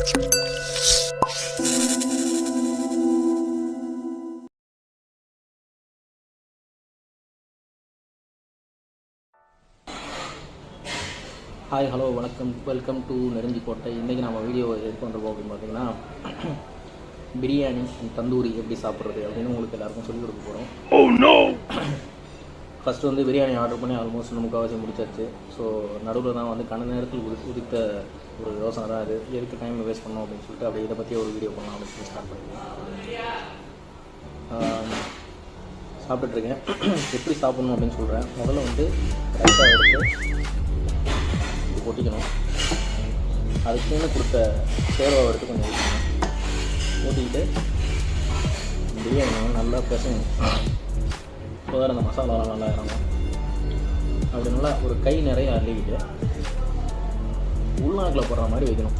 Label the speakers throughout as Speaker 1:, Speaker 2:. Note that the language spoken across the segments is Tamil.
Speaker 1: ஹாய் ஹலோ வணக்கம், வெல்கம் டு நெருஞ்சிக்கோட்டை. இன்றைக்கி நம்ம வீடியோ எது பண்ணுறோம் அப்படின்னு பார்த்தீங்கன்னா, பிரியாணி தந்தூரி எப்படி சாப்பிட்றது அப்படின்னு உங்களுக்கு எல்லாருக்கும் சொல்லிக் கொடுக்க போகிறோம். ஃபஸ்ட்டு வந்து பிரியாணி ஆர்டர் பண்ணி ஆல்மோஸ்ட் முக்கால்வாசி முடிச்சாச்சு. ஸோ நடுவில் தான் வந்து கண்ண நேரத்தில் உதித்த ஒரு யோசனை தான் அது. எதுக்கு டைம் வேஸ்ட் பண்ணோம் அப்படின்னு சொல்லிட்டு அப்படியே இதை பற்றி ஒரு வீடியோ பண்ணலாம் அப்படின்னு சொல்லி ஸ்டார்ட் பண்ணிடுவேன். சாப்பிட்டுட்ருக்கேன். எப்படி சாப்பிட்ணும் அப்படின்னு சொல்கிறேன். முதல்ல வந்து ரைஸாக எடுத்து கொட்டிக்கணும். அதுக்குன்னு கொடுத்த சேர்வாவை எடுத்து கொஞ்சம் ஊற்றிக்கணும். ஊற்றிக்கிட்டு பிரியாணி நல்லா பிசையணும். இப்போ தான் அந்த மசாலாலாம் நல்லா இறங்கும். அப்படி நல்லா ஒரு கை நிறைய அள்ளிக்கிட்டு உள்நாக்கில் போடுற மாதிரி வைக்கணும்.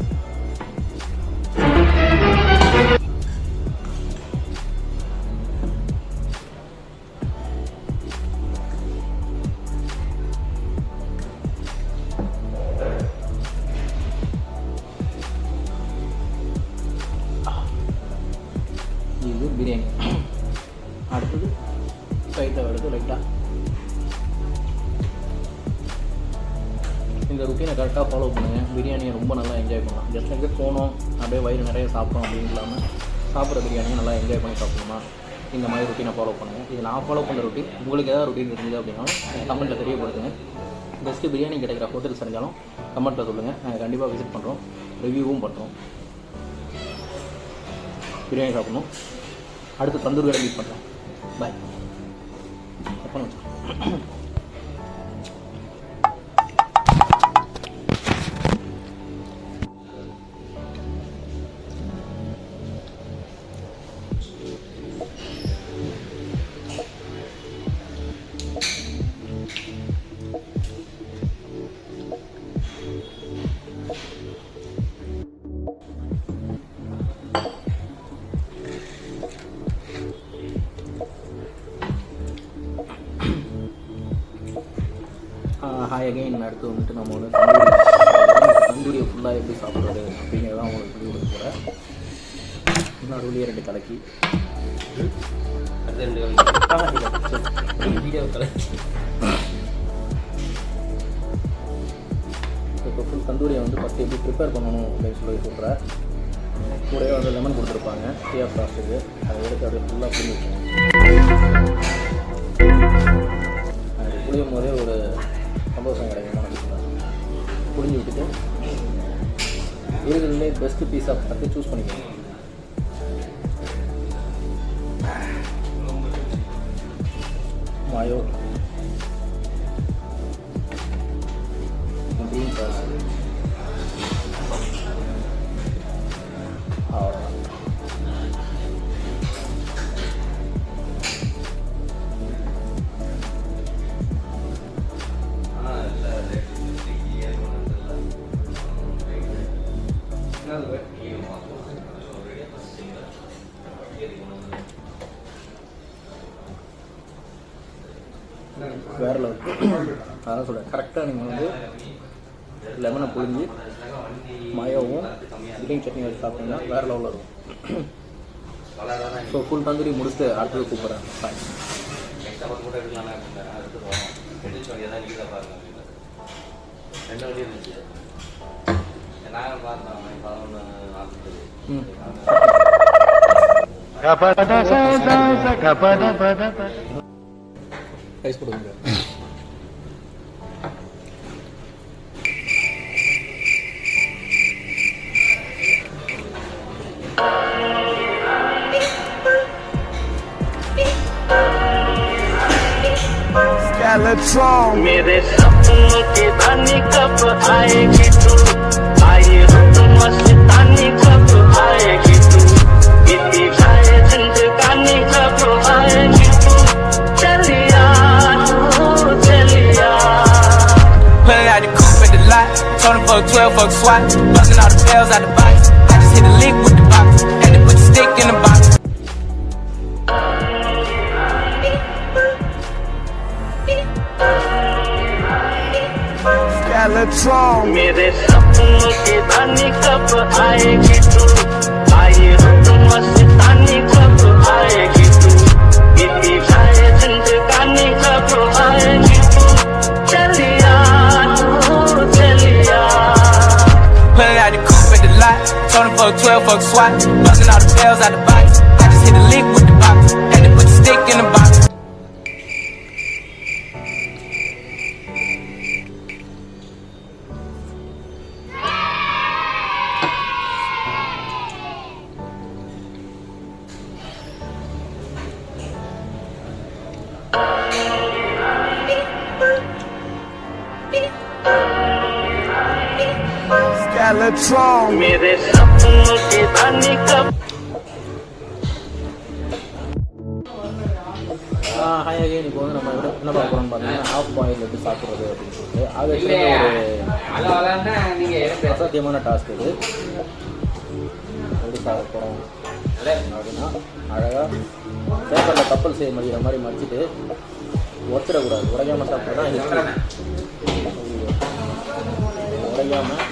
Speaker 1: இது பிரியாணி. அடுத்தது ரைத்தா எடுத்து லைட்டாக இந்த ருட்டீனை கரெக்டாக ஃபாலோ பண்ணுங்கள். பிரியாணியை ரொம்ப நல்லா என்ஜாய் பண்ணலாம். ஜஸ்ட் எங்கே போனோம் அப்படியே வயிறு நிறைய சாப்பிட்டோம் அப்படின்னு இல்லாமல் சாப்பிட்ற பிரியாணியை நல்லா என்ஜாய் பண்ணி சாப்பிடணுமா, இந்த மாதிரி ருட்டீனை ஃபாலோ பண்ணுங்கள். இது நான் ஃபாலோ பண்ணுற ருட்டீன். உங்களுக்கு ஏதாவது ருட்டீன் இருந்தது அப்படின்னா கமெண்ட்டில் தெரியப்படுத்துங்க. பெஸ்ட்டு பிரியாணி கிடைக்கிற ஹோட்டல்ஸ் இருந்தாலும் கமெண்ட்டில் சொல்லுங்கள். நாங்கள் கண்டிப்பாக விசிட் பண்ணுறோம், ரிவ்யூவும் பண்ணுறோம். பிரியாணி சாப்பிடணும். அடுத்து தந்தூரி கடை மீட் பண்ணுறேன். பாய். எப்போ வச்சு ஹாய் அகைன். அடுத்து வந்துட்டு நம்ம வந்து தந்தூரியை ஃபுல்லாக எப்படி சாப்பிட்றது அப்படிங்கிறதான் உங்களுக்கு சொல்லி கொடுக்க போகிறேன். நடுவுலேயே 2 கலக்கி வீடியோ கலக்கி இப்போ ஃபுல் தந்தூரியை வந்து ஃபஸ்ட்டு எப்படி ப்ரிப்பேர் பண்ணணும் அப்படின்னு சொல்லி சொல்கிறேன். கூடவே வந்து லெமன் கொடுத்துருப்பாங்க டீ ஆஃப் சாஸ்ட்டுக்கு. அதை எடுத்து அப்படியே ஃபுல்லாக புளி வைக்கணும். அது புளியும் போதே ஒரு சந்தோஷம் கிடைக்கும் மனசுக்கு. புளிஞ்சு விட்டுட்டு இருக்கிறதுலே பெஸ்ட்டு பீஸ் ஆஃப் பார்த்து சூஸ் பண்ணிக்கணும். மாயோ, க்ரீன் சாஸ், அவ்வளோதான். வேறு லெவல். அதான் சொல்கிறேன், கரெக்டாக நீங்கள் வந்து லெமனை புழிஞ்சு மயோவும் கிரீன் சட்னி வச்சு சாப்பிட்டீங்கன்னா வேறு லெவலில் இருக்கும். ஸோ ஃபுல் தந்தூரி முடிச்சுட்டு அடுத்தது கூப்பிட்றேன். பாய். ரைஸ் போடுங்க.
Speaker 2: मेरे सपनों की रानी कब आएगी तू, आई रुत मस्तानी कब आएगी तू, बीती जाए जिंदगानी कब आएगी तू, चलिया चलिया. Pulling out the coupe at the lot, Tony fuck 12 fuck SWAT, busting all the bells out the box. I just hit a lick with the box, had to put the stick in the box. Skeletron. मेरे सपनों की रानी कब आएगी तू आई हो तुम मस्तानी कब आएगी तू बीती जाए जिंदगानी कब आएगी तू चलिया तू चलिया
Speaker 3: Pulling out the coupe at the lot. Told him fuck 12, fuck SWAT. Busting all the bells out the box. I just hit a lick with the box. Had to put the stick in the box.
Speaker 2: Skeletron. मेरे सपनों की रानी कब
Speaker 1: ஹாய் அகைன். இப்போ வந்து நம்ம என்ன பார்க்க போகிறோம்னு பார்த்தீங்கன்னா ஆஃப் பாயில் எப்படி சாப்பிட்றது அப்படின்னு சொல்லிட்டு ஆக ஒரு அசாத்தியமான டாஸ்க் இது. எப்படி சாப்பிட போகிறோம் அப்படின்னா அழகாக பேப்பரில் கப்பல் செய்ய முடிகிற மாதிரி மடிச்சுட்டு ஒத்துடக்கூடாது. உடையாமல் சாப்பிட்றது தான் உடையாமல்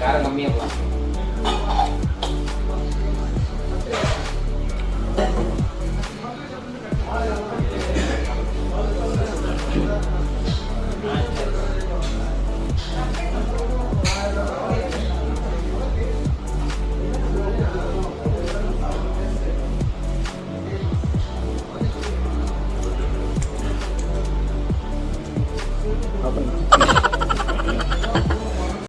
Speaker 3: காரம் கம்மியா போலாம்.
Speaker 1: அப்புறம்